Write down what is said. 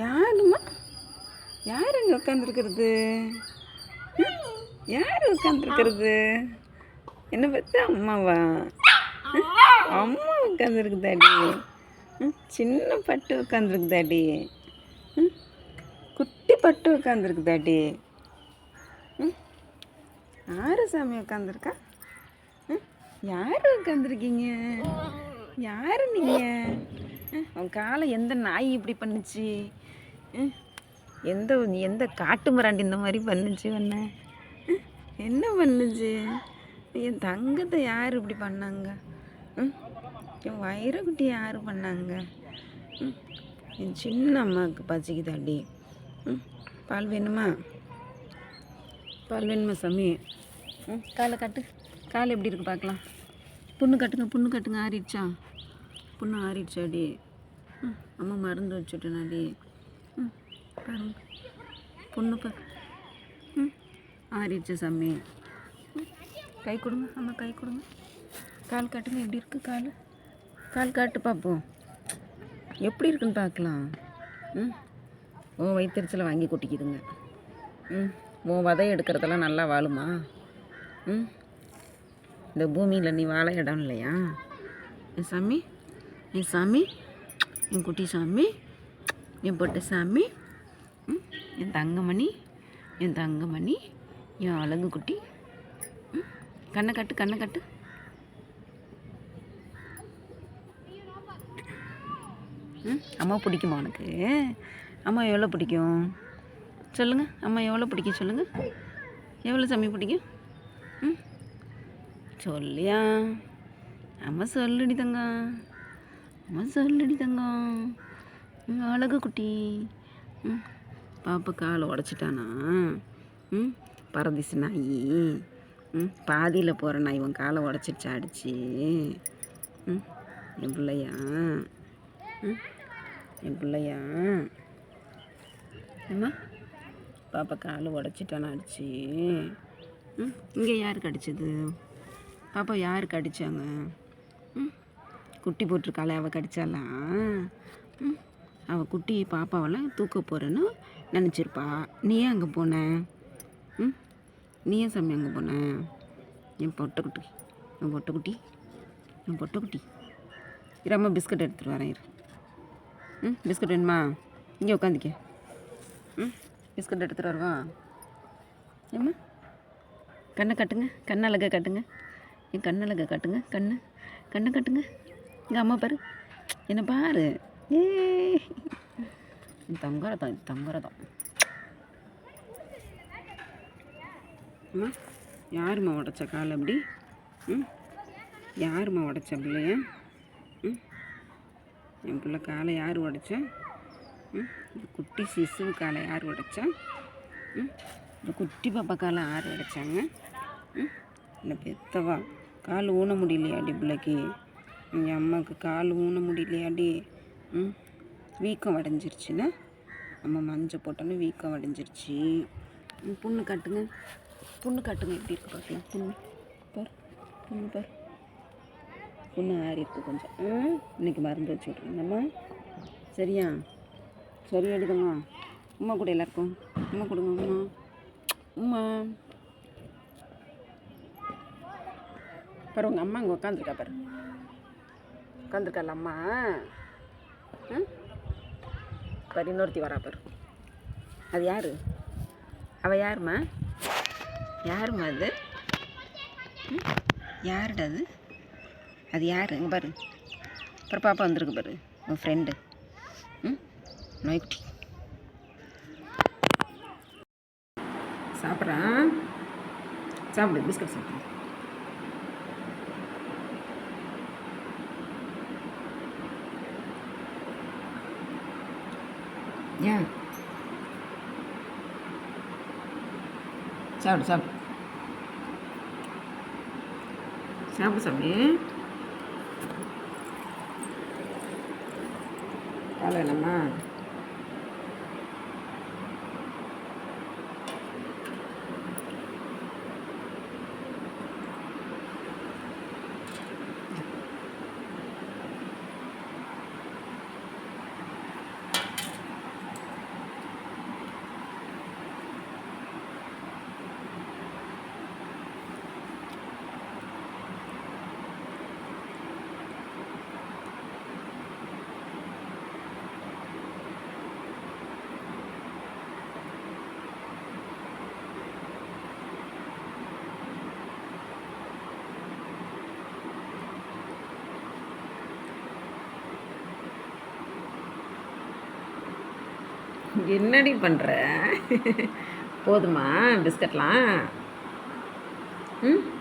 யாரும்மா? யார் அங்கே உட்காந்துருக்கிறது? யார் உட்காந்துருக்கிறது? என்ன பார்த்து அம்மாவா? அம்மா உட்காந்துருக்குதாடி. சின்ன பட்டு உட்காந்துருக்குதாடி. குட்டி பட்டு உட்காந்துருக்குதாடி. யாரு சாமி உட்காந்துருக்கா? யார் உட்காந்துருக்கீங்க? யார் நீங்கள்? உன் காலை எந்த நாய் இப்படி பண்ணுச்சு? எந்த காட்டு மிராண்டி இந்த மாதிரி பண்ணுச்சு? என்ன பண்ணுச்சு? என் தங்கத்தை யார் இப்படி பண்ணாங்க? என் வைரக்குட்டி யார் பண்ணாங்க? என் சின்ன அம்மாவுக்கு பசிக்குதாடி. பால் வேணுமா? பால் வேணுமா சாமி? காலை காட்டு. கால் எப்படி இருக்கு பார்க்கலாம். புண்ணு கட்டுங்க ஆறிடுச்சா? புண்ணு ஆறிடுச்சாடி? அம்மா மருந்து வச்சுட்டேனாடி? பாருங்க பொண்ணு பாரு. ஆறிடுச்சு சாமி. கை கொடுங்க அம்மா, கை கொடுங்க. கால் காட்டுங்க, எப்படி இருக்கு கால்? கால் காட்டு பார்ப்போம், எப்படி இருக்குன்னு பார்க்கலாம். ஓ வயிற்றுச்சலை வாங்கி கொட்டிக்குதுங்க. உன் விதை எடுக்கிறதெல்லாம் நல்லா வாழுமா? இந்த பூமியில் நீ வாழ இடம் இல்லையா? என் சாமி, என் சாமி, என் குட்டி சாமி, என் பொட்டு சாமி, என் தங்கமணி, என் தங்கமணி, என் அழகு குட்டி. கண்ணை கட்டு. அம்மா பிடிக்குமா உனக்கு? அம்மா எவ்வளோ பிடிக்கும் சொல்லுங்கள்? அம்மா எவ்வளோ பிடிக்கும் சொல்லுங்கள்? எவ்வளோ சாமி பிடிக்கும்? சொல்லியா? அம்மா சொல்லுடி தங்கம், அம்மா சொல்லுடி தங்கம். அழகு குட்டி. பாப்பா காலை உடச்சிட்டானா? பரதேசி நாய். பாதியில் போகிற நாய் இவன் காலை உடச்சிடுச்சா அடிச்சு? என் பிள்ளையா? என் பிள்ளையா? அம்மா பாப்பா காலை உடச்சிட்டானா அடிச்சு? இங்கே யாருக்கு அடிச்சது? பாப்பா யாருக்கு அடித்தாங்க? குட்டி போட்டிருக்காளே அவள் கடிச்சாலாம்? அவள் குட்டி பாப்பாவெல்லாம் தூக்க போகிறேன்னு நினச்சிருப்பா. நீ ஏன் அங்கே போன? நீ ஏன் சாமி அங்கே போன? என் பொட்டைக்குட்டி, என் பொட்டைக்குட்டி, என் பொட்டைக்குட்டி. இரு அம்மா பிஸ்கட் எடுத்துகிட்டு வரேன். இரு. பிஸ்கட் வேணுமா? இங்கே உட்காந்துக்க. பிஸ்கட் எடுத்துகிட்டு வருவா? ஏம்மா கண்ணை கட்டுங்க, கண்ணழகை காட்டுங்க. என் கண்ணழகை காட்டுங்க. கண்ணை கட்டுங்க. இங்கே அம்மா பாரு, என்ன பாரு. ஏ தங்கரதம். அம்மா யாரும்மா உடச்ச காலை அப்படி? யாரும்மா உடச்ச பிள்ளைய? என் பிள்ளை காலை யார் உடைச்சா? குட்டி சிசு காலை யார் உடைச்சா? இந்த குட்டி பாப்பா காலை யார் உடைச்சாங்க? இல்லை பெத்தவா கால் ஊன முடியலையாடி பிள்ளைக்கு? எங்கள் அம்மாவுக்கு கால் ஊன முடியலையாடி? வீக்கம் அடைஞ்சிருச்சுன்னா அம்மா மஞ்சள் போட்டோன்னு வீக்கம் அடைஞ்சிருச்சு. புண்ணு காட்டுங்க எப்படி இருக்கு பார்க்கலாம். புண்ணு பார். புண்ணு ஆறி இருக்கு கொஞ்சம். இன்றைக்கி மருந்து வச்சு விட்ருங்கம்மா. சரியா? சரி எடுத்துங்க. உமா கூட எல்லாருக்கும் உமா கொடுங்க. உமா பாரு, உங்கள் அம்மா அங்கே உட்காந்துருக்கா பாரு. உட்காந்துருக்காள் அம்மா. பாரு இன்னொருத்தி வரா பாரு. அது யார்? அவள் யாரும்மா? அது யாருடா அது? அது யார்? இங்கே பாரு. அப்புறம் பாப்பா வந்திருக்கு பாரு, உன் ஃப்ரெண்டு. நாய்க்குட்டி சாப்பிட்றான். சாப்பிடு, பிஸ்கட் சாப்பிடு. ஏன் சாப்பிடு சாமி. காலை வேணாமா? என்னடி பண்ணுற? போதுமா பிஸ்கட்லாம்? ம்